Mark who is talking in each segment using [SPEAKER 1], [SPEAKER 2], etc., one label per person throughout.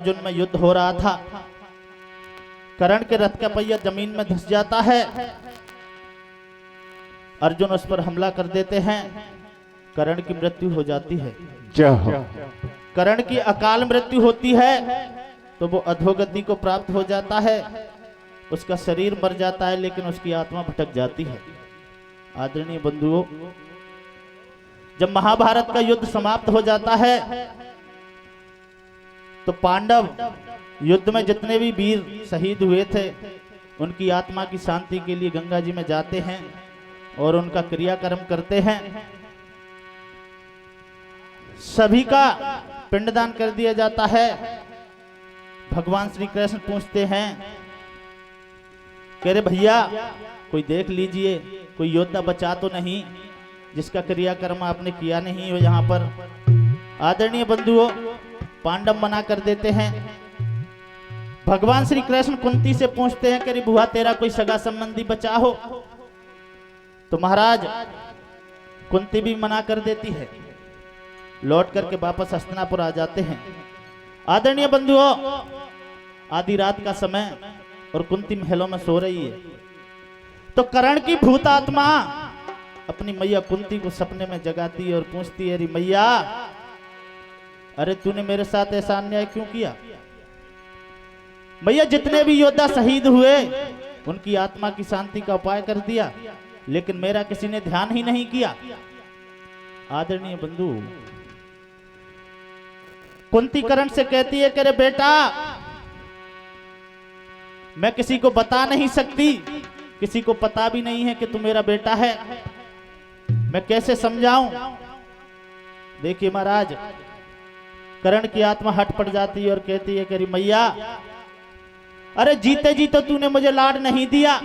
[SPEAKER 1] अर्जुन में युद्ध हो रहा था। कर्ण के रथ का पहिया जमीन में धंस जाता है। अर्जुन उस पर हमला कर देते हैं। कर्ण की मृत्यु हो जाती है। कर्ण की अकाल मृत्यु होती है तो वो अधोगति को प्राप्त हो जाता है। उसका शरीर मर जाता है लेकिन उसकी आत्मा भटक जाती है। आदरणीय बंधुओं, जब महाभारत का युद्ध समाप्त हो जाता है तो पांडव युद्ध में जितने भी वीर शहीद हुए थे उनकी आत्मा की शांति के लिए गंगा जी में जाते हैं और उनका क्रियाकर्म करते हैं। सभी का पिंडदान कर दिया जाता है। भगवान श्री कृष्ण पूछते हैं, कह रहे भैया कोई देख लीजिए, कोई योद्धा बचा तो नहीं जिसका क्रियाकर्म आपने किया नहीं हो यहाँ पर। आदरणीय बंधुओं, पांडव मना कर देते हैं। भगवान श्री कृष्ण कुंती से पूछते हैं कि बुआ तेरा कोई सगा संबंधी बचा हो, तो महाराज कुंती भी मना कर देती है। लौट करके वापस हस्तिनापुर आ जाते हैं। आदरणीय बंधुओं, आधी रात का समय और कुंती महलों में सो रही है तो कर्ण की भूत आत्मा अपनी मैया कुंती को सपने में जगाती है और पूछती है, अरे मैया, अरे तूने मेरे साथ ऐसा अन्याय क्यों किया? मैया, जितने भी योद्धा शहीद हुए उनकी आत्मा की शांति का उपाय कर दिया लेकिन मेरा किसी ने ध्यान ही नहीं किया। आदरणीय बंधु, कुंती कर्ण से कहती है कि बेटा, मैं किसी को बता नहीं सकती, किसी को पता भी नहीं है कि तू मेरा बेटा है, मैं कैसे समझाऊं? देखिए महाराज, कर्ण की आत्मा हट पड़ जाती है और कहती है कि मैया, अरे जीते जी तो तूने मुझे लाड नहीं दिया,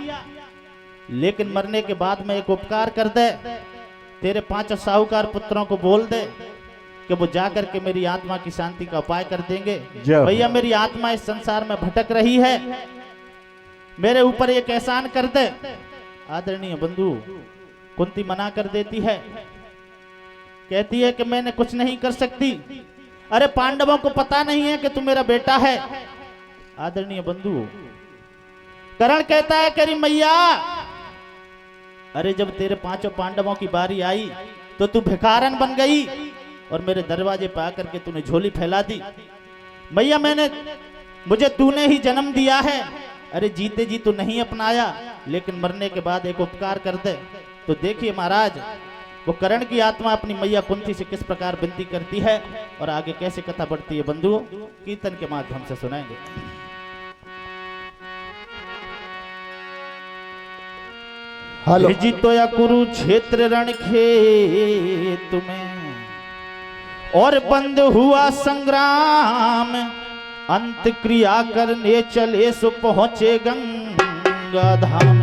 [SPEAKER 1] लेकिन मरने के बाद में एक उपकार कर दे, तेरे 5 साहूकार पुत्रों को बोल दे कि वो जाकर के मेरी आत्मा की शांति का उपाय कर देंगे। भैया, मेरी आत्मा इस संसार में भटक रही है, मेरे ऊपर एक एहसान कर दे। आदरणीय बंधु, कुंती मना कर देती है, कहती है कि मैंने कुछ नहीं कर सकती। अरे पांडवों को पता नहीं है कि तू मेरा बेटा है। आदरणीय बंधु, कर्ण कहता है कि मैया, अरे जब तेरे 5 पांडवों की बारी आई तो तू भिखारन बन गई और मेरे दरवाजे पे आकर के तूने झोली फैला दी। मैया, मुझे तूने ही जन्म दिया है, अरे जीते जी तो नहीं अपनाया, लेकिन मरने के बाद एक उपकार कर दे। तो देखिए महाराज, वो कर्ण की आत्मा अपनी मैया कुंती से किस प्रकार विनती करती है और आगे कैसे कथा बढ़ती है बंधुओं, कीर्तन के माध्यम से सुनाएंगे। जीतो या कुरुक्षेत्र रण खेत में और बंद हुआ संग्राम, अंत क्रिया करने चले सो पहुंचे गंगा धाम।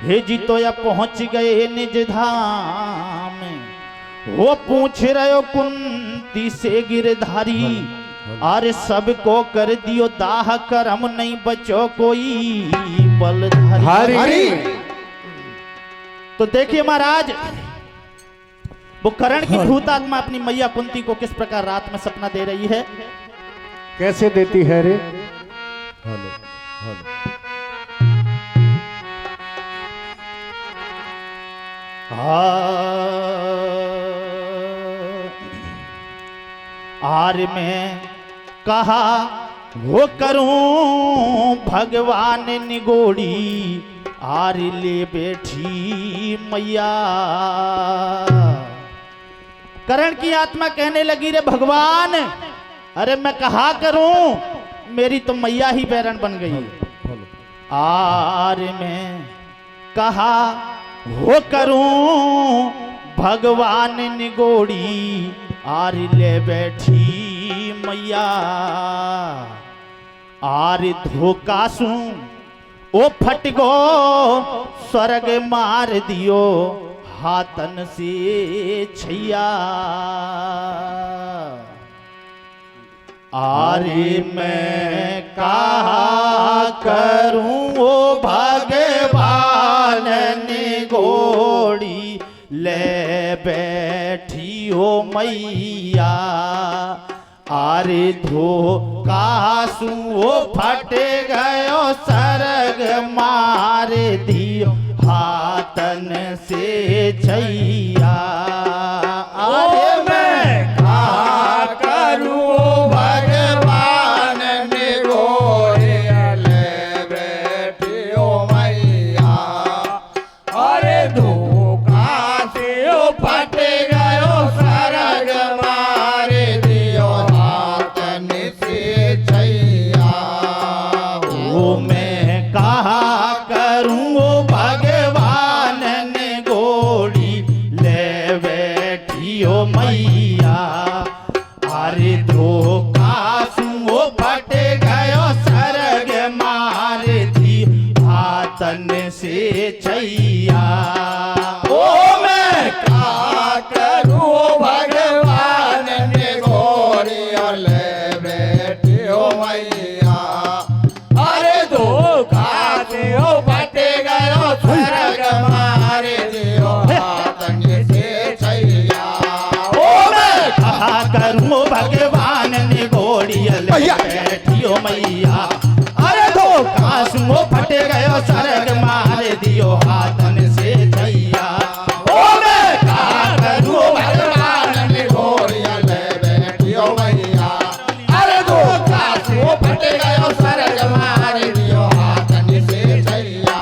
[SPEAKER 1] हे जीतो या पहुंच गए निज धाम, वो पूछ रहे हो कुंती से गिरधारी, अरे सबको कर दियो दाह करम, नहीं बचो कोई बलधारी। तो देखिए महाराज, वो कर्ण की भूत आत्मा अपनी मैया कुंती को किस प्रकार रात में सपना दे रही है।
[SPEAKER 2] कैसे देती है रे? Hello hello.
[SPEAKER 1] आर में कहा वो करूं भगवान निगोड़ी, आर ले बैठी मैया। कर्ण की आत्मा कहने लगी, रे भगवान, अरे मैं कहा करूं, मेरी तो मैया ही बैरन बन गई। आर में कहा वो करूं भगवान निगोड़ी, आर ले बैठी मैया। आर धोकासू ओ फट गो, स्वर्ग मार दियो हाथन से छैया। आरे मैं कहा करूं ओ भगवान निगोड़ी, ले बैठी हो मैया। आरे धो कासू वो फट गयो सरग मार दियो हाथन से छैया। अरे मैं
[SPEAKER 3] का करूं भगवान ने गोरियल बैठियो मैया। अरे धोखा से फट गयो सरग मार दियो हाथन से छैया।
[SPEAKER 1] वो मैं कहा करूं भगवान ने गोड़ी ले बैठियो मैया। अरे धोखा सुओ फट गयो सरग मार दी हाथन से छैया।
[SPEAKER 3] ओ मैं का करूं भगवान ने गोरियल बैठियो मैया। अरे धोखा से फट गयो सरग मार दियो हाथन से छैया। ओ मैं
[SPEAKER 1] कहा करूं भगवान ने गोड़ियल बैठियो मैया। अरे धोखा सुओ फट गयो सरग मार दियो हाथन से छैया।
[SPEAKER 3] ओ मैं का करूं भगवान ने गोरियल बैठियो मैया। अरे धोखा से फट गयो सरग मार दियो हाथन से छैया।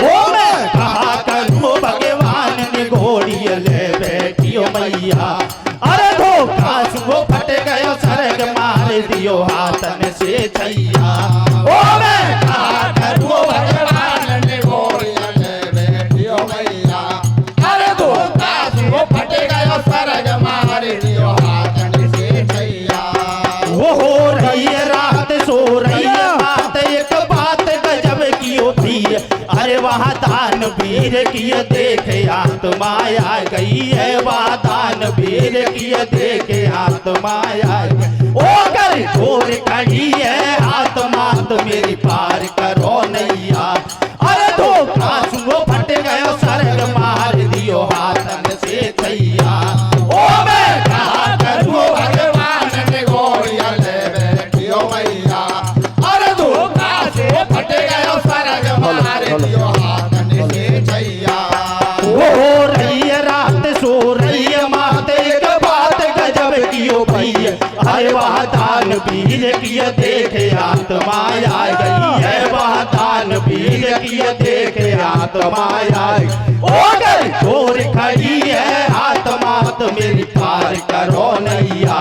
[SPEAKER 1] ओ मैं कहा करूं भगवान ने गोड़ियल बैठियो मैया। अरे धोखा सुओ फट गयो सरग मार दियो हाथन से छैया।
[SPEAKER 3] ओ मैं का करूं भगवान ने गोरियल बैठियो मैया। अरे धोखा से फट गयो सरग मार दियो हाथन से छैया।
[SPEAKER 1] वो हो रही है रात सो रही है बात एक बात गजब की होती है। अरे वहाँ दान वीर की देख आत्मा आ गई है। वहाँ दान वीर की देख आत्मा आ गई। ओ कर जोर खड़ी है आत्मा तो मेरी पार करो नैया। अरे धोखा सुओ फट गयो सरग मार दियो हाथन से छैया।
[SPEAKER 3] ओ मैं कहा करूं भगवान ने गोरियल बैठियो मैया। अरे धोखा से फट गयो सरग मार दियो हाथन से छैया।
[SPEAKER 1] वो हो रही है रात सो रही है मात एक बात गजब की हो भैया। अरे वहाँ दान वीर की देख आत्मा आ गई है। वहाँ दान वीर की देख आत्मा आ गई। ओ गई जोर खड़ी है आत्मा तो मेरी पार करो नैया।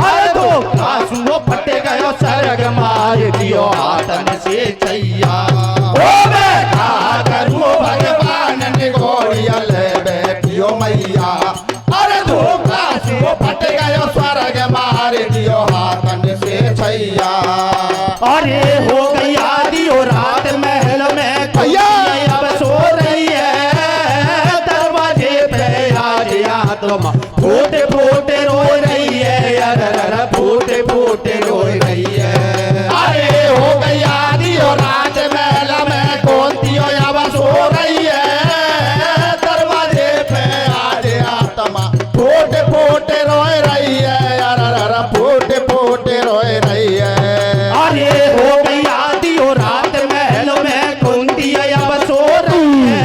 [SPEAKER 1] अरे धोखा सुओ फट गयो सरग मार दियो हाथन से छैया।
[SPEAKER 3] ओ मैं कहा करूं भगवान ने गोरियल बैठियो मैया। अरे धोखा से फट गयो सरग मार दियो हाथन से छैया।
[SPEAKER 1] अरे हो गई आधी और रात महल में
[SPEAKER 3] भैया
[SPEAKER 1] अब सो रही है। दरवाजे पे आज आत्मा फूटे फूटे रो रही है। अरे फूटे फूटे रो रही है।
[SPEAKER 3] अरे हो गई आधी और रात महल में कौन दियो अब सो रही है। दरवाजे पे आज आत्मा फूटे फूटे रोए रही है। अरे फूटे फूटे रोए रही है।
[SPEAKER 1] अरे हो गई आधी और रात महल में कुंती अब सो रही है।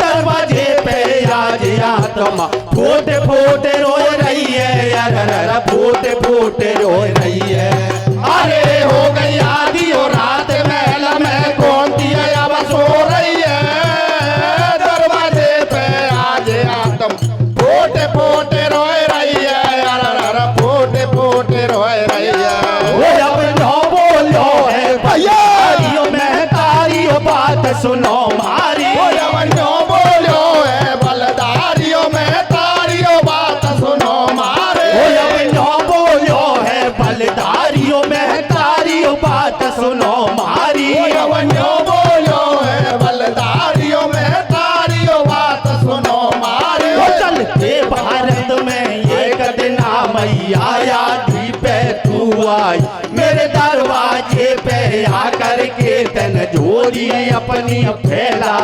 [SPEAKER 1] दरवाजे पे आज आत्मा फूटे फूटे रो रही है। अरे फूटे फूटे रो रही है।
[SPEAKER 3] अरे हो गई आधी और रात महल में कौन दिया अब सो रही है। दरवाजे पे आज आत्म फूटे फूटे रोए रही है। अरे फूटे फूटे रोए रही है।
[SPEAKER 1] वो अब नो बोलो है
[SPEAKER 3] भैया
[SPEAKER 1] तारियों में तारियों बात सुनो मारी।
[SPEAKER 3] वो यवनियों बोलो है बलदारियों में तारियों बात सुनो मारे।
[SPEAKER 1] वो अब नो बोलो है बलदारियों में तारियों बात सुनो मारी।
[SPEAKER 3] वो यवनियों बोलो है बलदारियों में तारियों बात सुनो मारे।
[SPEAKER 1] वो चलते भारत में एक दिन मैया यादी पे तू आई। मेरे
[SPEAKER 3] मेरे दरवाजे पे आकर के तन जोड़ी अपनी फैला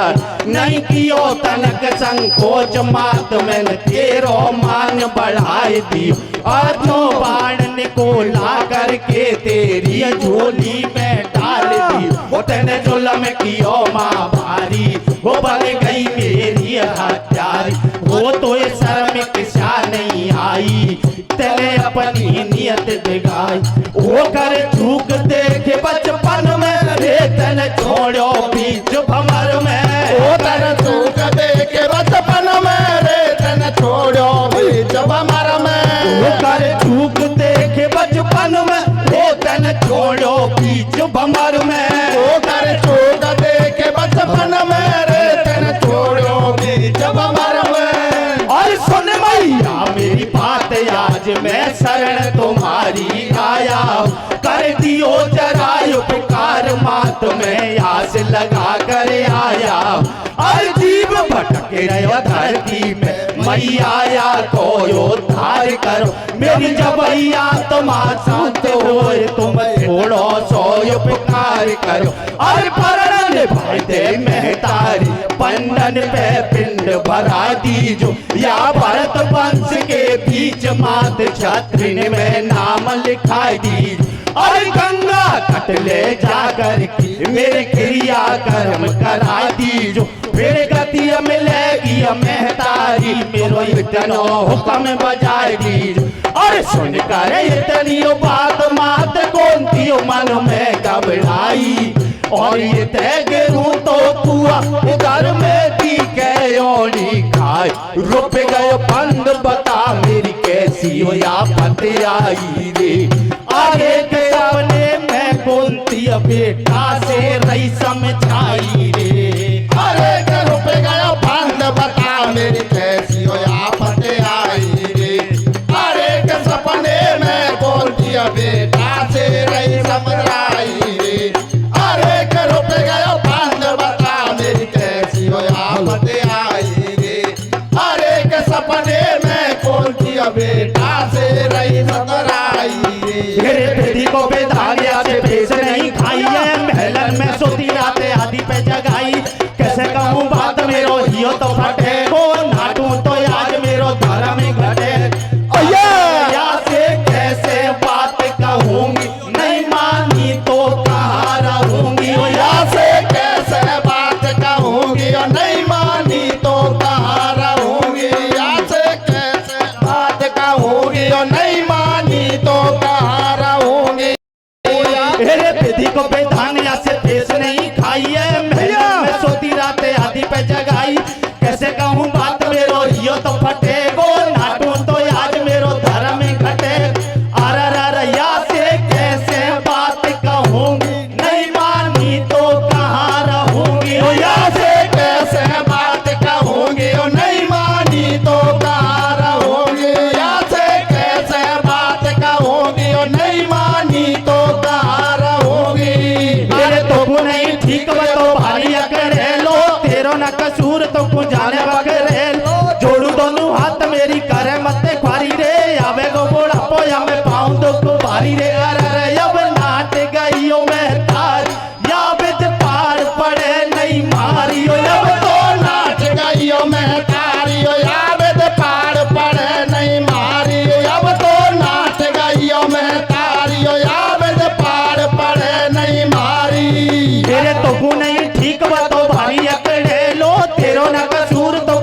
[SPEAKER 3] नहीं कियो तनक संकोच मात मैंने तेरो मान बढ़ाए दी आत्नो बाण को ला करके तेरी झोली में डाल दी वो तने जुल्म कियो माँ भारी वो बन गई मेरी हत्यारी वो तो ये शर्म किसा नहीं आई तेने अपनी नियत दिखाई वो कर झूक देखे बचपन में रे तन छोड़ो बीच भंवर में वो तन झूक देखे बचपन में रे तन छोड़ो बीच भंवर में वो कर झूक देखे बचपन में रे तन छोड़ो बीच भंवर में वो कर झूक देखे बचपन में रे तन छोड़ो बीच भंवर में और सुन मैया मेरी बात आज मैं शरण तुम्हारी आया कर दियो जरा उपकार मात में आस लगा कर आया और जीव भटक रहा धरती में मैया आया को उद्धार करो मेरी जबैया तुम शांत हो तुम छोड़ो सो उपकार करो और परण भाई दे महतारी बंधन पे पिंड भरा दीजो या भरत वंश के बीच मात छत्री में नाम लिखा दीजो और गंगा तट ले जाकर के मेरे क्रिया कर्म करा दीजो फिर गति मिलेगी महतारी मेरो इतनो हुक्म बजाए दीजो और सुन कर इतनी बात मात गोंती मन में घबराई और ये तैगरू तो पुआ घर में दी के ओनी खाए रुप गए बंद बता मेरी कैसी हो या पत आई रे आगे के अपने मैं गोंती बेटा से रही समझाई रे अरे के रुप गए बंद बता मेरी कैसी हो या पत आई रे अरे के सपने में गोंती बेटा से रही समझाई रे अरे के रुप गए बंद बता मेरी कैसी हो या पत आई रे अरे के सपने में गोंती बेटा से रही समझाई मेरे बेटी को बेदानिया से भेज नहीं खाई है महलन में सोती रातें आदि पे जगाई कैसे कहूँ बात मेरो हियो तो फटे को नाटू तो आज मेरो धर्म घटे या से कैसे बात कहूँगी नहीं मानी तो कहाँ रहूंगी या से कैसे बात कहूँगी और नहीं मानी तो कहाँ रहूंगी या से कैसे बात कहूँगी और नहीं मानी तो कहाँ रहूंगी मेरे बेटी को बेधानिया से पेश नहीं खाई है मैं सोती रातें आदि पे जगाई कैसे कहूँ बात मेरो हियो तो फटे गो नाटू तो आज मेरो धर्म घटे अर या से कैसे बात कहूँगी नहीं मानी तो कहाँ रहूंगी या से कैसे बात कहूँगी और नहीं मानी तो कहाँ रहूंगी या से कैसे बात कहूँगी और नहीं मानी तो कहाँ रहूंगी मेरे तो नहीं ठीक तो भारी अकड़े लो तेरो न कसूर तो को जाने बकरे जोड़ू दोनों हाथ मेरी करे मत खारी रे आवे गो बोड़ा पोया में पाऊं तो को भारी रे अरे अब नाट गईयो मैं तार या बिद पार पड़े नहीं मारियो अब तो नाट गईयो मैं तारियो या बिद पार पड़े नहीं मारियो अब तो नाट गईयो मैं तारियो या बिद पार पड़े नहीं मारी तेरे तो को नहीं ठीक बा तो भारी अकड़े लो तेरो न कसूर तो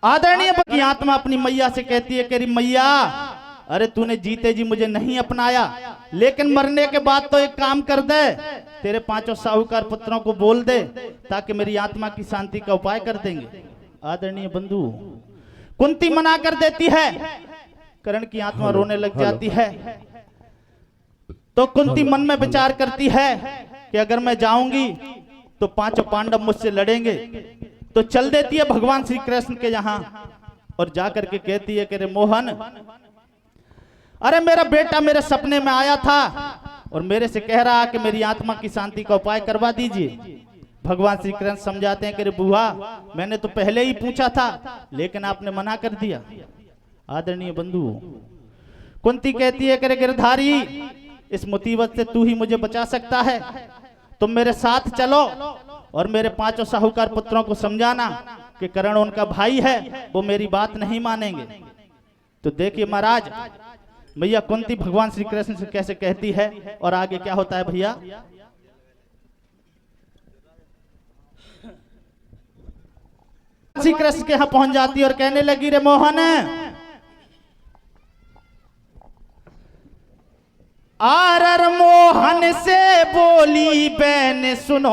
[SPEAKER 1] आदरणीय की आत्मा अपनी मैया से कहती है कि मैया, अरे तूने जीते जी मुझे नहीं अपनाया, लेकिन मरने के बाद तो एक काम कर दे, तेरे 5 साहूकार पुत्रों को बोल दे ताकि मेरी आत्मा की शांति का उपाय कर देंगे। आदरणीय बंधु, कुंती मना कर देती है, कर्ण की आत्मा रोने लग जाती है। तो कुंती मन में विचार करती है कि अगर मैं जाऊंगी तो 5 पांडव मुझसे लड़ेंगे, तो चल देती है भगवान श्री कृष्ण के यहाँ और जाकर के कहती है कि रे मोहन, अरे मेरा बेटा मेरे सपने में आया था और मेरे से कह रहा कि मेरी आत्मा की शांति का उपाय करवा दीजिए। भगवान श्री कृष्ण समझाते हैं कि रे बुआ, मैंने तो पहले ही पूछा था लेकिन आपने मना कर दिया। आदरणीय बंधु, कुंती कहती है कि रे गिरधारी, इस मुसीबत से तू ही मुझे बचा सकता है, तुम मेरे साथ चलो और मेरे 5 साहूकार पुत्रों को समझाना कि कर्ण उनका भाई है, वो मेरी बात नहीं मानेंगे। तो देखिए महाराज, मैया कुंती भगवान श्री कृष्ण से कैसे कहती है और आगे क्या होता है भैया। श्री कृष्ण के यहाँ पहुंच जाती है और कहने लगी, रे मोहन, आरर मोहन से बोली बहन सुनो,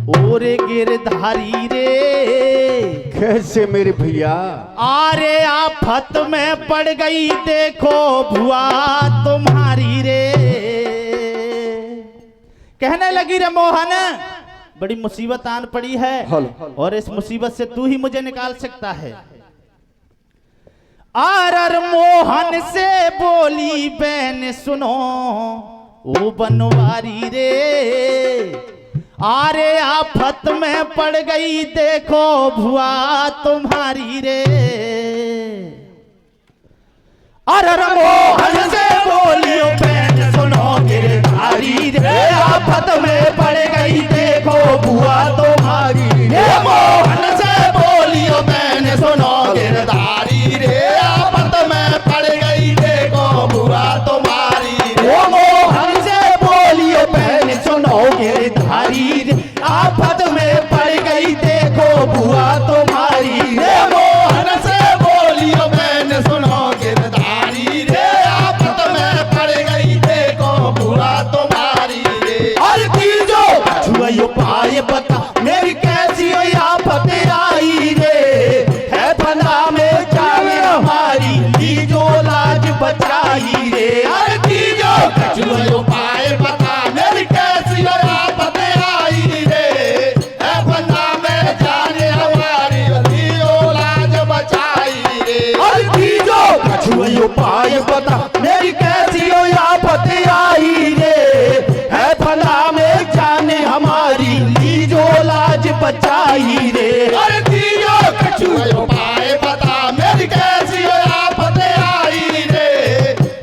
[SPEAKER 1] और गिरधारी रे,
[SPEAKER 2] कैसे मेरे भैया?
[SPEAKER 1] आरे आफत में पड़ गई देखो भुआ तुम्हारी रे। कहने लगी, रे मोहन, बड़ी मुसीबत आन पड़ी है और इस मुसीबत से तू ही मुझे निकाल सकता है। आरर मोहन से बोली बहन सुनो, ओ बनवारी रे, आरे आफत में पड़ गई देखो भुआ तुम्हारी रे। अरर मोहन से बोली बहन सुनो गिरधारी रे, आफत में पड़ गई देखो भुआ तुम्हारी रे।
[SPEAKER 3] मोहन से बोली बहन सुनो गिरधारी रे, आफत में पड़ गई देखो बुआ तुम्हारी रे।
[SPEAKER 1] मोहन से बोली बहन सुनो गिरधारी रे, आफत में पड़ गई देखो भुआ तुम्हारी रे।
[SPEAKER 3] मोहन से बोली बहन सुनो गिरधारी रे, आफत में पड़ गई देखो बुआ तुम्हारी रे।
[SPEAKER 1] और तीजो छुआ उपाय बता मेरी कैसी आफत आई रे, है फना में जाने हमारी तीजो लाज बचाई रे।
[SPEAKER 3] अरे तीजो छुआ उपाय बता मेरी कैसी आफत आई रे, है फना में जाने हमारी तीजो लाज बचाई रे।
[SPEAKER 1] और तीजो छुआ उपाय बता मेरी कैसी आफत आई रे, है फना में जाने हमारी तीजो लाज बचाई रे।
[SPEAKER 3] अरे तीजो छुआ उपाय बता मेरी कैसी आफत आई रे,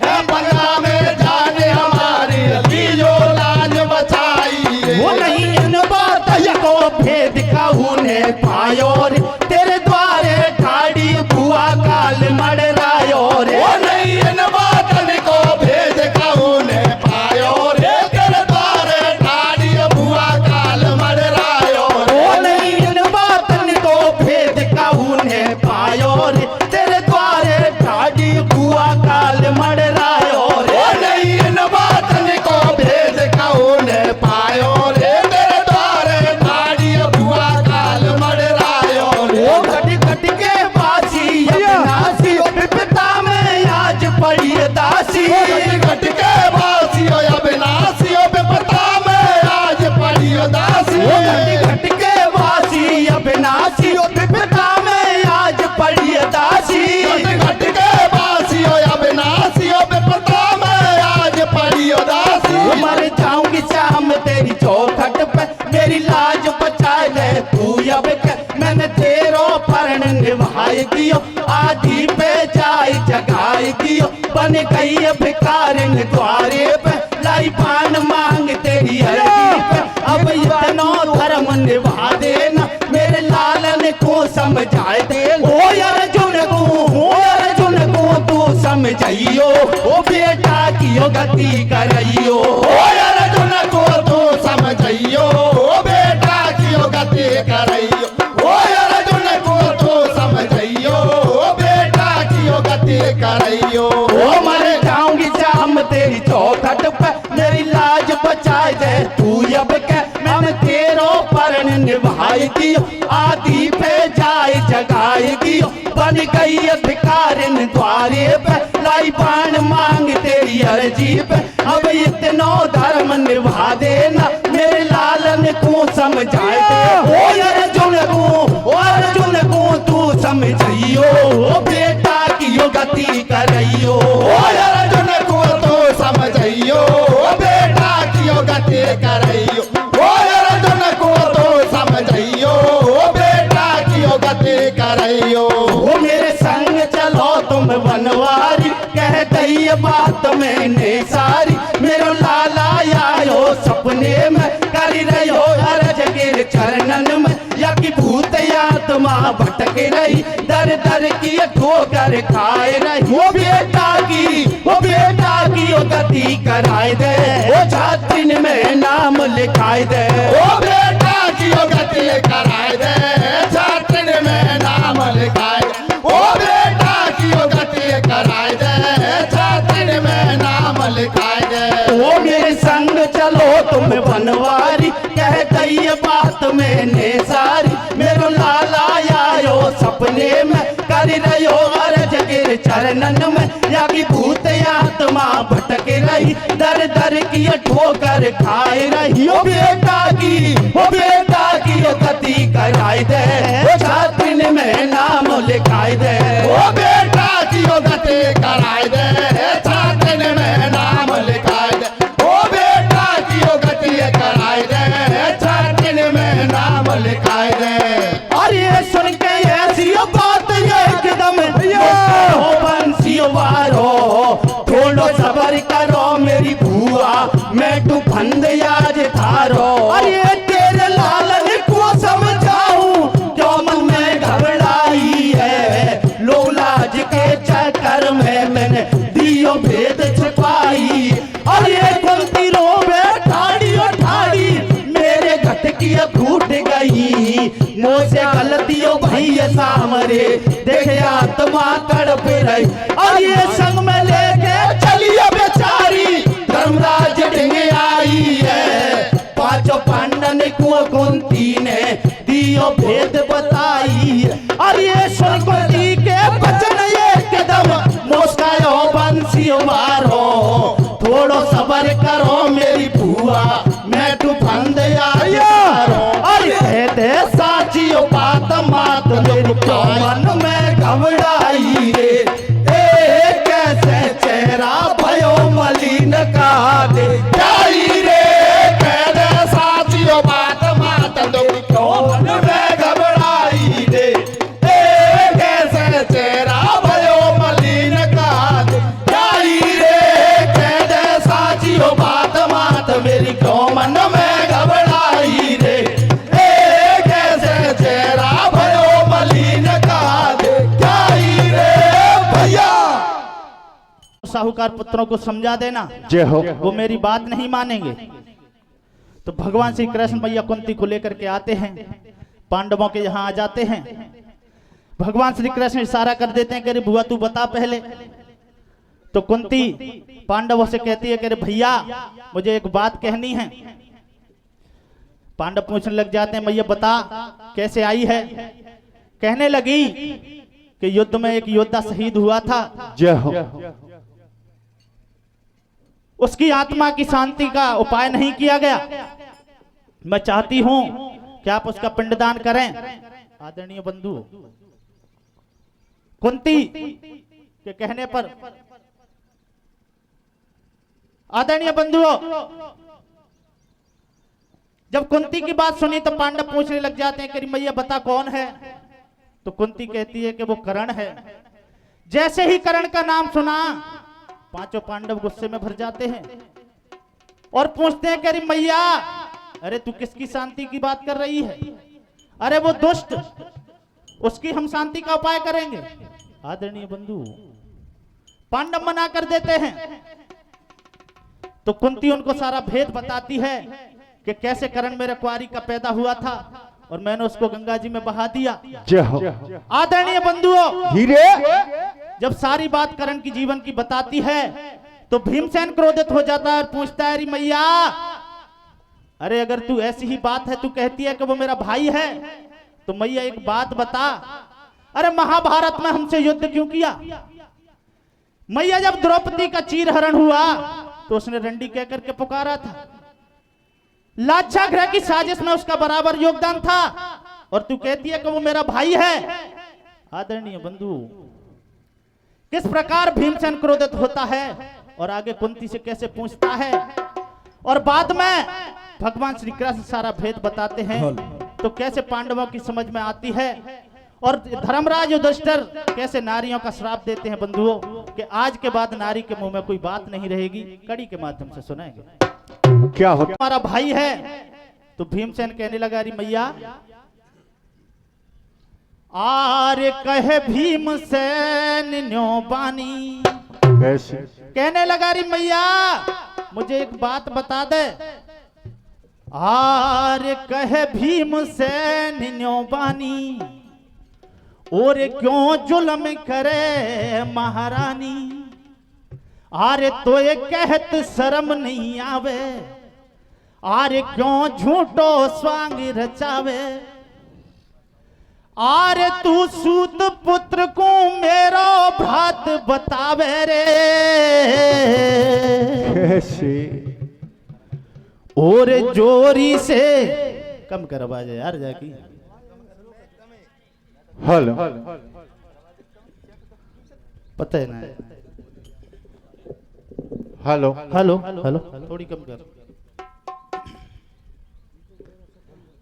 [SPEAKER 3] है फना में जाने हमारी तीजो लाज बचाई रे।
[SPEAKER 1] वो नहीं इन बात को भेद कहूँ ने पायो रे, तेरे द्वारे ठाड़ी बुआ काल मड़रायो रे।
[SPEAKER 3] वो नहीं इन बातन को भेद कहूँ ने पायो रे, तेरे द्वारे ठाड़ी बुआ काल मड़रायो रे।
[SPEAKER 1] वो नहीं इन बातन को भेद कहूँ ने पायो रे, तेरे द्वारे ठाड़ी बुआ काल मड़रायो रे।
[SPEAKER 3] वो नहीं इन बातन को भेद कहूँ ने पायो रे, तेरे द्वारे ठाड़ी बुआ काल मड़रायो रे।
[SPEAKER 1] वो घट घट के बासी अविनाशी, विपदा में आज पड़ी दासी।
[SPEAKER 3] घट के बासी अविनाशी, विपदा में आज पड़ी दासी।
[SPEAKER 1] वो घट घट के बासी अविनाशी, विपदा में आज पड़ी दासी।
[SPEAKER 3] घट के बासी अविनाशी, विपदा में आज पड़ी दासी।
[SPEAKER 1] मर जाऊंगी शाम तेरी चौखट पे, मेरी लाज बचा ले तू अब के। मैंने तेरो परण निभाए दियो, आधी पे जाए जगाए दियो। बन गई भिखारिन द्वारे पे, लाई पान मांग तेरी हरदी पे। अब इतनो धर्म निभा देना, मेरे लालन को समझाए दे। ओ अर्जुन को तू समझाइयो, ओ बेटा कियो गति करइयो।
[SPEAKER 3] ओ अर्जुन को तू समझइयो, ओ बेटा कियो गति करइयो। ओ अर्जुन को कारण निभाई दियो, आदि पे जाए जगाए दियो, बन गई अधिकारिन द्वारे पे, लाई बाण मांग तेरी अर्जी पे, अब इतनो धर्म निभा देना, मेरे लालन को समझाए दे। ओ अर्जुन को तू समझियो, बेटा की यो गति करइयो, ओ अर्जुन को तू समझियो, बेटा की यो गति करइयो, ओ अर्जुन को तू समझियो, बेटा की यो गति करइयो। ओ मेरे संग चलो तुम बनवारी, कह दई बात मैंने सारी, मेरो लाला आयो सपने में, कर रहो अर्ज गिर चरणन में, या कि भूत आत्मा भटक रही, दर दर की ठोकर खाए रही, वो बेटा की ओ गति कराए दे, ओ छात्रिन में नाम लिखाए दे, ओ बेटा की ओ गति कराए दे, छात्रिन में नाम लिखाए दे, ओ बेटा की ओ गति कराए दे, छात्रिन में नाम लिखाए दे। ओ मेरे संग चलो तुम बनवारी, कह दई बात मैंने सारी, मेरो लाला आयो सपने में, कर रहो अर्ज गिर चरणन में, या कि भूत आत्मा भटक रही, दर दर की ठोकर खाए रही, ओ बेटा की ओ गति कराए दे, ओ छात्रिन में नाम लिखाए दे, ओ बेटा की ओ गति कराए दे, छात्रिन में नाम लिखाए दे, ओ बेटा की ओ गति कराए दे, छात्रिन में नाम लिखाए दे। और ये सुन के ऐसी बात एकदम हो बंसियो वारो, थोड़ो सबर करो मेरी भुआ, मैं तू फंद आज थारो, अरे तेरे लालन को समझाऊं, क्यों मन में घबराई है, लोग लाज के चक्कर में मैंने दियो भेद छिपाई, अरे कुंती रोवे ठाड़ी मेरे घट की फूट गई, मुझसे गलतियों भैया सामरे, देखे आत्मा तड़प रही, और ये संग में लेके चलिए बेचारी, धर्मराज ढंगे आई है, पांचों पांडन को कुंती ने दियो भेद बताई, और ये सुन कुंती के बचन एक कदम मुस्कायो बंसियो मारो, थोड़ो सबर करो मेरी भुआ, मैं तू फंद आया, और कहते साचियो बात मात मेरी मन में घबराई रे, ए कैसे चेहरा भयो मलिन का दे जाई रे, कहते साचियो बात मात मेरी मन में घबराई रे, ए कैसे चेहरा भयो मलिन का दे जाई रे, कहते साचियो बात मात मेरी मन में घबराई रे, ए कैसे चेहरा भयो मलिन का दे जाई रे भैया।
[SPEAKER 1] साहूकार पुत्रों को समझा देना,
[SPEAKER 2] जय हो।
[SPEAKER 1] वो मेरी बात नहीं मानेंगे। तो भगवान श्री कृष्ण मैया कुंती को लेकर के आते हैं, पांडवों के यहाँ आ जाते हैं। भगवान श्री कृष्ण इशारा कर देते हैं कि अरे बुआ तू बता पहले। तो कुंती पांडवों से कहती है कि अरे भैया मुझे एक बात कहनी है। पांडव पूछने लग जाते हैं मैया बता कैसे आई है। कहने लगी कि युद्ध में एक योद्धा शहीद हुआ था,
[SPEAKER 2] जय हो।
[SPEAKER 1] उसकी आत्मा की शांति का उपाय नहीं किया गया। मैं चाहती हूं कि आप उसका पिंडदान करें। आदरणीय बंधु, कुंती के कहने पर आदरणीय बंधुओं, जब कुंती की बात सुनी तो पांडव पूछने लग जाते हैं कि मैया बता कौन है। तो कुंती कहती है कि वो कर्ण है। जैसे ही कर्ण का नाम सुना पांचों पांडव गुस्से में भर जाते हैं और पूछते हैं कि अरे मैया अरे तू किसकी शांति की बात कर रही है? अरे वो दुष्ट, उसकी हम शांति का उपाय करेंगे। आदरणीय बंधु, पांडव मना कर देते हैं। तो कुंती उनको सारा भेद बताती है कि कैसे कर्ण मेरे कुंवारी का पैदा हुआ था और मैंने उसको गंगा जी में बहा दिया।
[SPEAKER 2] जय हो।
[SPEAKER 1] आदरणीय बंधुओं,
[SPEAKER 2] हीरे
[SPEAKER 1] जब सारी बात कर्ण की जीवन की बताती है तो भीमसेन क्रोधित हो जाता है और पूछता है अरे मैया अरे अगर तू ऐसी ही बात है, तू कहती है कि वो मेरा भाई है, तो मैया एक बात बता, अरे महाभारत में हमसे युद्ध क्यों किया? मैया जब द्रौपदी का चीरहरण हुआ तो उसने रंडी कह करके पुकारा था। लाक्षागृह की साजिश में उसका बराबर योगदान था, और तू कहती है कि वो मेरा भाई है। आदरणीय बंधु, किस प्रकार भीमसेन क्रोधित होता है और आगे कुंती से कैसे पूछता है, और बाद में भगवान श्री कृष्ण सारा भेद बताते हैं, तो कैसे पांडवों की समझ में आती है, और धर्मराज युधिष्ठिर कैसे नारियों का श्राप देते हैं बंधुओं कि आज के बाद नारी के मुंह में कोई बात नहीं रहेगी। कड़ी के माध्यम से सुनाएंगे।
[SPEAKER 2] क्या हो
[SPEAKER 1] हमारा भाई है। तो भीमसेन कहने लगा, अरे मैया, आरे कहे भीमसेन न्यो बानी।
[SPEAKER 2] कैसे?
[SPEAKER 1] कहने लगा, अरे मैया मुझे एक बात बता दे। आरे कहे भीमसेन न्यो बानी, और क्यों जुल्म करे महारानी। आरे तो ये कहत शर्म नहीं आवे, आरे क्यों झूठो स्वांग रचावे। आरे तू सूत पुत्र को मेरो भ्रात बतावे रे।
[SPEAKER 2] कैसे?
[SPEAKER 1] और जोरी से कम कर आवाज यार जाकी।
[SPEAKER 2] हेलो,
[SPEAKER 1] पता है ना?
[SPEAKER 2] हेलो,
[SPEAKER 1] हेलो हेलो, थोड़ी कम कर।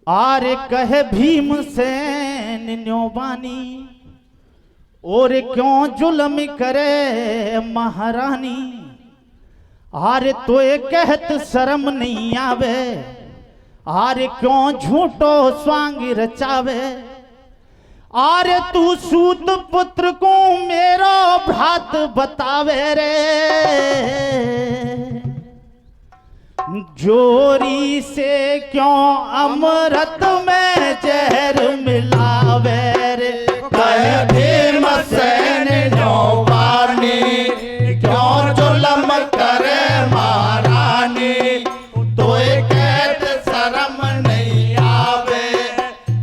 [SPEAKER 1] आरे कहे भीमसेन न्यो बानी, और क्यों जुल्म करे महारानी। आरे तो ये कहत शर्म नहीं आवे, आरे क्यों झूठो स्वांग रचावे। आरे तू सूत पुत्र को मेरो भ्रात बतावे रे। जोरी से क्यों अमृत में जहर मिलावे रे।
[SPEAKER 3] कहे भीमसेन न्यो बानी, क्यों जुल्म करे महारानी। तो ये कहत शर्म नहीं आवे,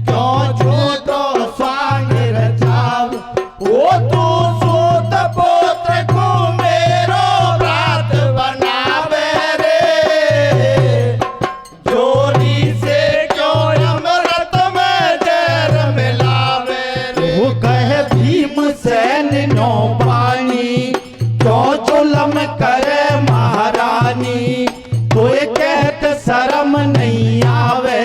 [SPEAKER 3] क्यों झूठो स्वांग रचावे। ओ तू सूत पुत्र को मेरो भ्रात बनावे रे। जोरी से क्यों अमृत में जहर मिलावे रे।
[SPEAKER 1] वो कहे
[SPEAKER 3] भीमसेन न्यो बानी, क्यों जुल्म करे महारानी। तो ये कहत शर्म नहीं आवे,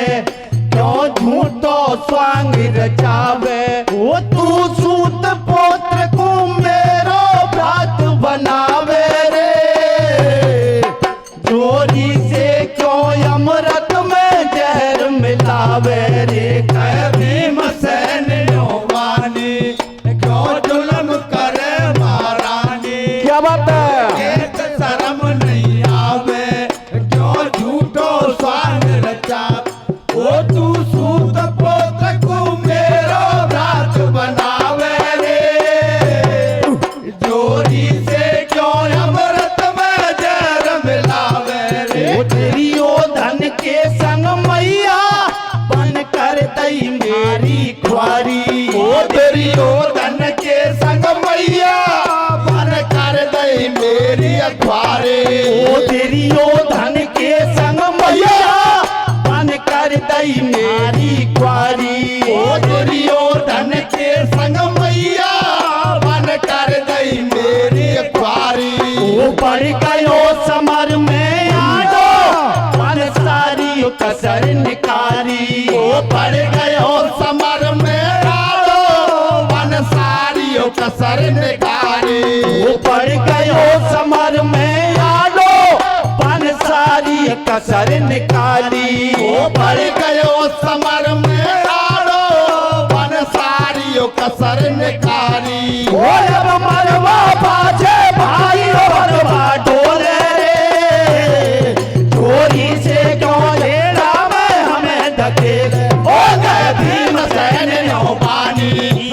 [SPEAKER 3] क्यों झूठो स्वांग रचावे। वो तू सूत पुत्र को मेरो भ्रात बनावे रे। जोरी से क्यों अमृत में जहर मिलावे रे। कहे भीमसेन न्यो बानी, क्यों जुल्म करे महारानी।
[SPEAKER 2] क्या बात है?
[SPEAKER 3] एक शर्म नहीं आवे, क्यों झूठो स्वांग रचा। ओ तू सूत पुत्र को मेरो भ्रात बनावे रे। जोरी से क्यों अमृत में जहर मिलावे रे। ओ दुर्योधन के संग मैया बन कर दई मेरी ख्वारी। ओ दुर्योधन के संग मैया बन कर दई मेरी अखबारी। ओ दुर्योधन के संग मैया बन कर दई मेरी ख्वारी। ओ दुर्योधन के संग मैया बन कर दई मेरी अखबारी। ओ बढ़ गयो समर में आडो, बन सारी कसर निकारी। ओ बढ़ गयो समर में आडो, बन सारी कसर निकारी। ओ बढ़ गयो समर में आडो, बन सारी कसर निकाली। ओ बढ़ गयो समर में आडो, बन सारी कसर निकाली। ओ अब मरवा बाजे भाई मरवा डोले रे। चोरी से क्यों लेना में हमें धकेले। ओ गए भीमसेन न्यो बानी,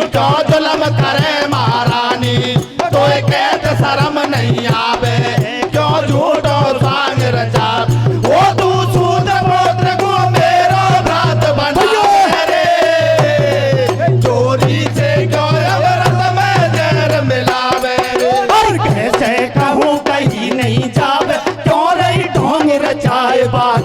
[SPEAKER 3] क्यों जुल्म करे महारानी। तो ये कहत शर्म नहीं आवे, क्यों झूठो स्वांग रचा। ओ तू सूत पुत्र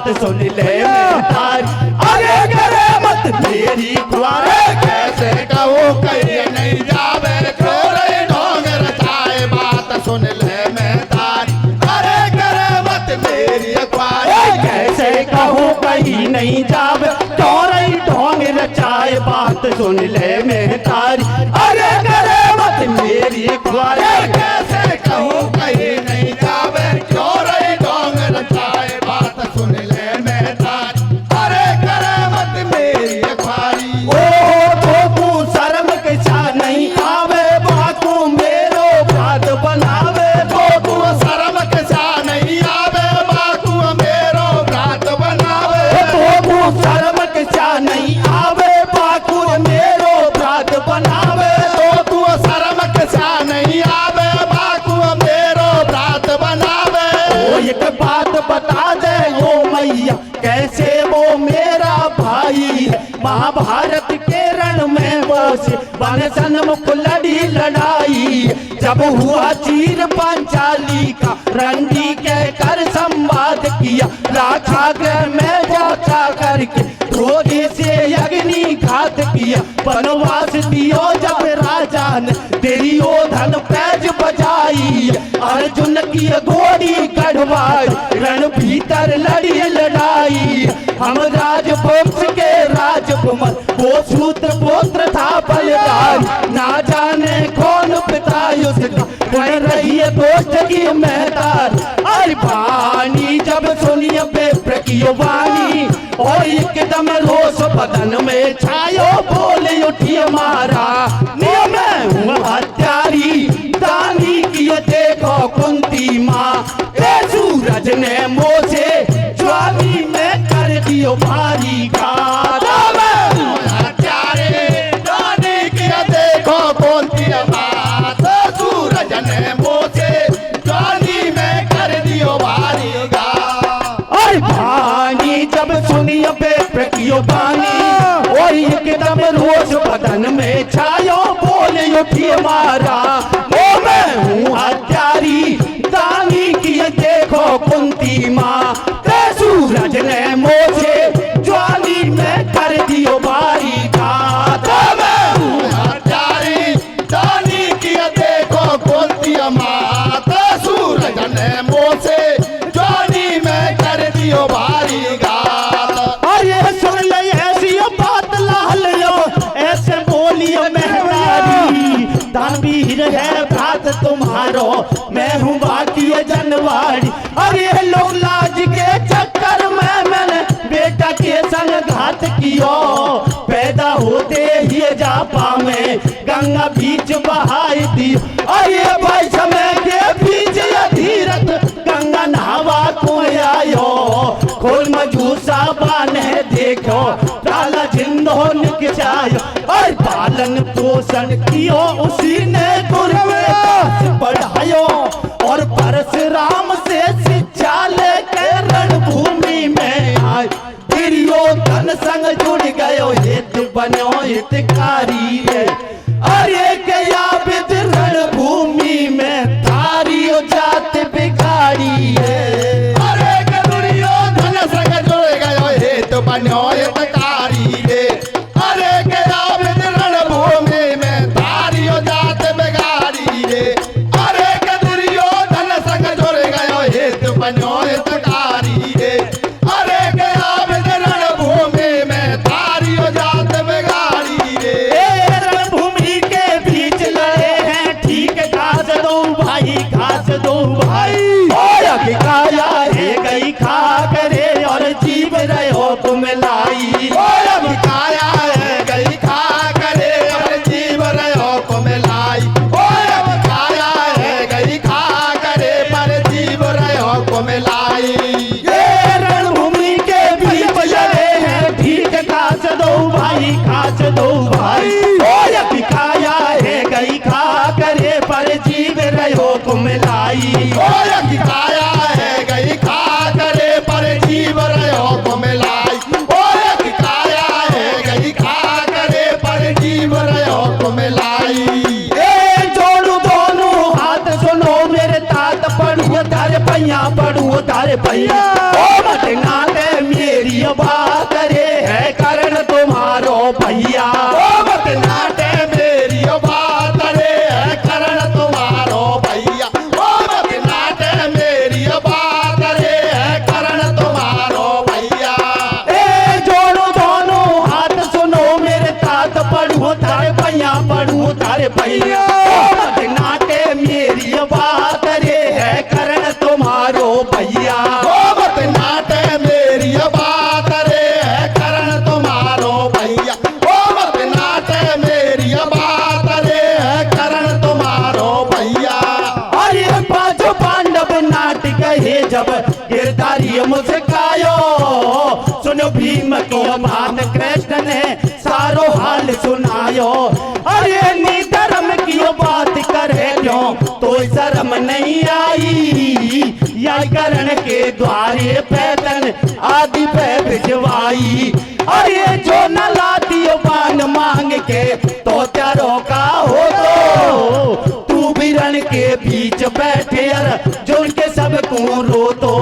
[SPEAKER 3] बात सुन ले मैं तारी, अरे करे मत मेरी ख्वारे, कैसे कहूँ कहीं नहीं जावे चोरे ढोंग रचाए, बात सुन ले मैं तारी, अरे करे मत मेरी ख्वारे, कैसे कहूँ कहीं नहीं जावे चोरे ढोंग रचाए, बात सुन ले मैं तारी, अरे करे मत मेरी ख्वारे, कैसे कहूँ कहीं नहीं जावे चोरे ढोंग रचाए, बात सुन ले मैं तारी, अरे करे मत मेरी ख्वारी। ओ तो शर्म कैसा नहीं आवे, बातू मेरो बात बनावे, तो शर्म कैसा नहीं आवे, बातू मेरो बात बनावे, तो शर्म कैसा नहीं आवे, बातू मेरो बात बनावे, तो शर्म कैसा नहीं आवे, बातू मेरो बात बनावे। ओ एक बात बता दे ओ मैया, कैसे वो मेरा भाई है, महाभारत के रण में वो बन सन्मुख लड़ी लड़ाई, जब हुआ चीर पांचाली का रंडी के कर संवाद किया, राखा ग्रह में जाचा करके क्रोधी से अग्नि घात किया, वनवास दियो जब राजा ने तेरी ओ धन पैज बजाई, अर्जुन की घोड़ी गढ़वाई, रण भीतर लड़ी लड़ाई, हम राजवंश के राजकुमार, वो सूत्र पुत्र था बलिदान, ना जाने कौन पिता उसका, बन रही है दोस्त की मैदान, अरे वाणी जब सुनिए बेप्र की वाणी, और एकदम रोष बदन में छायो, बोले उठी मारा नियम हूँ हत्यारी, दानी की देखो कुंती माँ, सूरज ने मोसे ज्वाली में कर दियो भारी घात, हत्यारे दानी की देखो कुंती माँ, सूरज ने मोसे ज्वाली में कर दियो भारी घात, और भानी जब सुनियो बेप्रकियो बानी, और एकदम रोष बदन में छायो, बोले उठी मारा ओ मैं हूँ हत्यारी, दानी की देखो कुंती माँ, सूरज ने मोसे ज्वाली में कर दियो भारी घात, मैं हूँ हत्यारी, दानी की देखो कुंती माँ, सूरज ने मोसे ज्वाली में कर दियो भारी घात। अरे सुन ले ऐसी बात लाल लो, ऐसे बोलियो महतारी, दानवीर है भ्रात तुम्हारो, मैं हूँ बाकी जनवाड़ी, अरे लोग लाज के चक्कर में मैंने बेटा के संग घात कियो, पैदा होते ही जापा में गंगा बीच बहाई दी, अरे भाई समय के बीच अधीरथ गंगा नहावा को आयो, खोल मजूसा बाने देखो काला जिंदो निकचायो, और पालन पोषण कियो उसी ने गुरुवेद पढ़ायो, और परशुराम से शिक्षा लेके रणभूमि में आए, दुर्योधन संग जुड़ गयो हित बनो हितकारी रे, अरे गया विद रणभूमि में थारी जात बिगाड़ी है, अरे दुर्योधन संग जुड़ गयो हित बनो हितकारी रे, अरे गया विद रणभूमि में थारी जात बिगाड़ी रे, अरे दुर्योधन संग जुड़ गयो हित बनो हितकारी रे, अरे गया विद रणभूमि में थारी जात बिगाड़ी रे, रणभूमि के बीच लड़े हैं ठीक घास दो भाई, घास दो भाई, और काया है गई खा करे, और जीव रहे हो तुम लाई, और काया है गई खा करे, और जीव रहे हो तुम लाई, और काया है गई खा करे, पर जीव रहे हो तुम लाई, ये रणभूमि के बीच लड़े हैं ठीक घास दो भाई, घास दो भाई, और काया है गई खा करे, पर जीव रहे हो तुम लाई, और काया है गई खा करे, पर जीव रहे हो तुम लाई, और काया है गई खा करे, पर जीव रहे हो तुम लाई, ए जोड़ू दोनों हाथ सुनो मेरे तात, पढ़ू तारे पैया, पढ़ू तारे पैया, ओ मत ना दे भैया। ओ मत नाटे मेरी बात रे करण तुम्हारो भैया। ओ मत नाटे मेरी बात रे करण तुम्हारो भैया।
[SPEAKER 4] ए जोड़ो दोनों हाथ सुनो मेरे तात पढ़ू तारे भैया पढ़ू तारे भैया। मत नाटे मेरी बात रे है करण तुम्हारो भैया।
[SPEAKER 3] ओ मत नाटे मेरी बात रे करण तुम्हारो भैया। ओ मत नाटे मेरी बात रे करण तुम्हारो भैया।
[SPEAKER 4] अरे पांचों पांडव नाट गए जब गिरधारी मुस्कायो। सुनो भीम की बात कृष्ण ने सारो हाल सुनायो। अरे निधर्म की बात करे क्यों तो शर्म नहीं आई। या करण के द्वारे पैदल आदि पे भिजवाई। अरे जो न लाती बान मांग के तो चारों का हो दो। तू भी रण के बीच बैठे जो उनके सब को रो दो।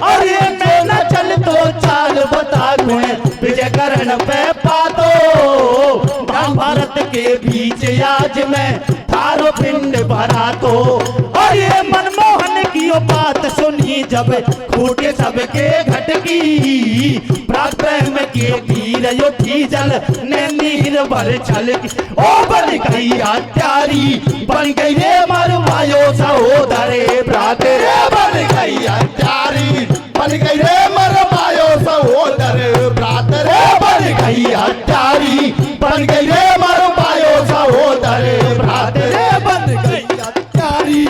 [SPEAKER 4] अरे मैं न चल तो चाल बता गुण विजय करण पे पा दो। भारत के बीच आज मैं थारो पिंड भरा तो। अरे मनमोहन की बात सुनी जब खूटे सबके घटकी। प्रेम के वीर योगी जल ने नीर भर छल की। ओ बन गई हत्यारी बन गई रे मरवायो सहोदरे भ्राते।
[SPEAKER 3] बन गई हत्यारी बन गई रे मरवायो सहोदर भ्रात रे।
[SPEAKER 4] बन गई हत्यारी
[SPEAKER 3] बन गई रे मरवायो सहोदर भ्रात रे।
[SPEAKER 4] बन गई हत्यारी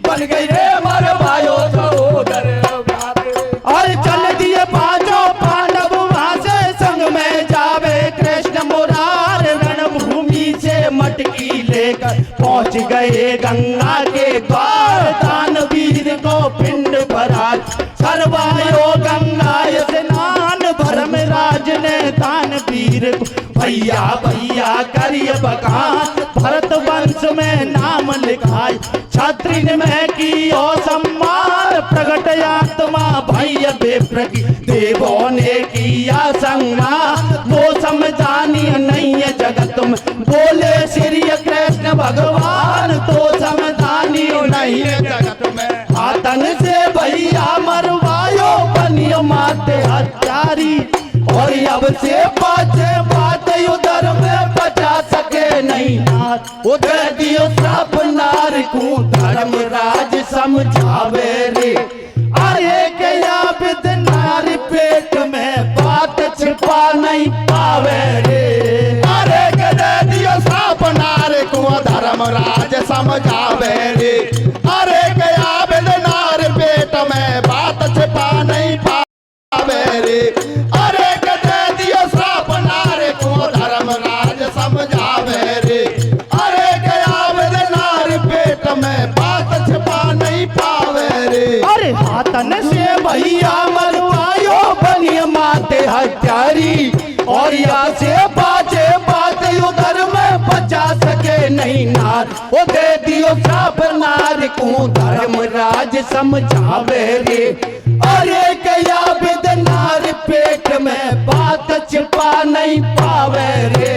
[SPEAKER 4] बन गई रे मरवायो सहोदर भ्राते। और चल दिए पांचों पांडव वहां से संग में जावे कृष्ण मुरार। रणभूमि से मटकी लेकर पहुंच गए गंगा के द्वार। दानवीर को पिंड भरा करवायो गंगा स्नान। धर्मराज ने दानवीर को भैया भैया करिए बखान। भरत वंश में नाम लिखाई क्षत्रिय में कियो सम्मान। प्रगट आत्मा भैया विप्र की देवों ने किया संग्राम। वो समझानी नहीं है जगत में बोले श्री कृष्ण भगवान। तो समझानी नहीं है जगत में हाथन से भैया मरवायो बनियो माते हत्यारी। और अब से पाचे बात उधर में बचा सके नहीं नार। उधर दियो श्राप नार को धर्मराज समझावे रे। अरे क्या विद नारी पेट में बात छिपा नहीं पावे रे।
[SPEAKER 3] अरे कदे दियो श्राप नार को धर्मराज समझावे रे। अरे गया बिद नार पेट में बात छिपा नहीं पावे रे। अरे कदे दियो श्राप नार को धर्मराज समझावे रे। अरे गया बिद नार पेट में बात छिपा नहीं पावे रे।
[SPEAKER 4] अरे हाथन से भैया मरवायो बनिए माते हत्यारी। और यहाँ से बाजे बात उधर में बचा सके नहीं नार। वो दे दियो श्राप नार को धर्मराज समझावे रे। अरे क्या विद नार पेट में बात छिपा नहीं पावे रे।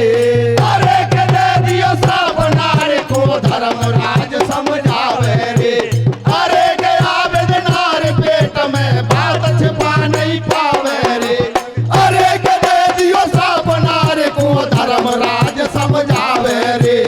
[SPEAKER 3] अरे कदे दियो श्राप नार को धर्मराज समझावे रे। अरे गया बिद नार पेट में बात छिपा नहीं पावे रे। अरे कदे दियो श्राप नार को धर्मराज समझावे रे।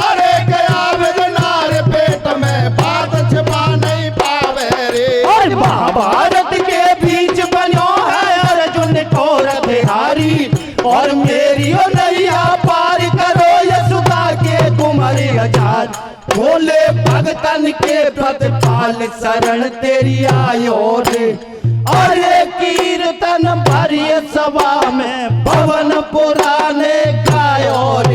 [SPEAKER 3] अरे गया बिद नार पेट में बात छिपा नहीं पावे रे।
[SPEAKER 4] और महाभारत के बीच बनो है अर्जुन ठोर बिहारी। और मेरी नैया पार करो यशोदा के कुमारी हजार। भोले भगतन के प्रतिपाल शरण तेरी आयो रे। अरे कीर्तन भरी सभा में भवन पुराने गायो रे।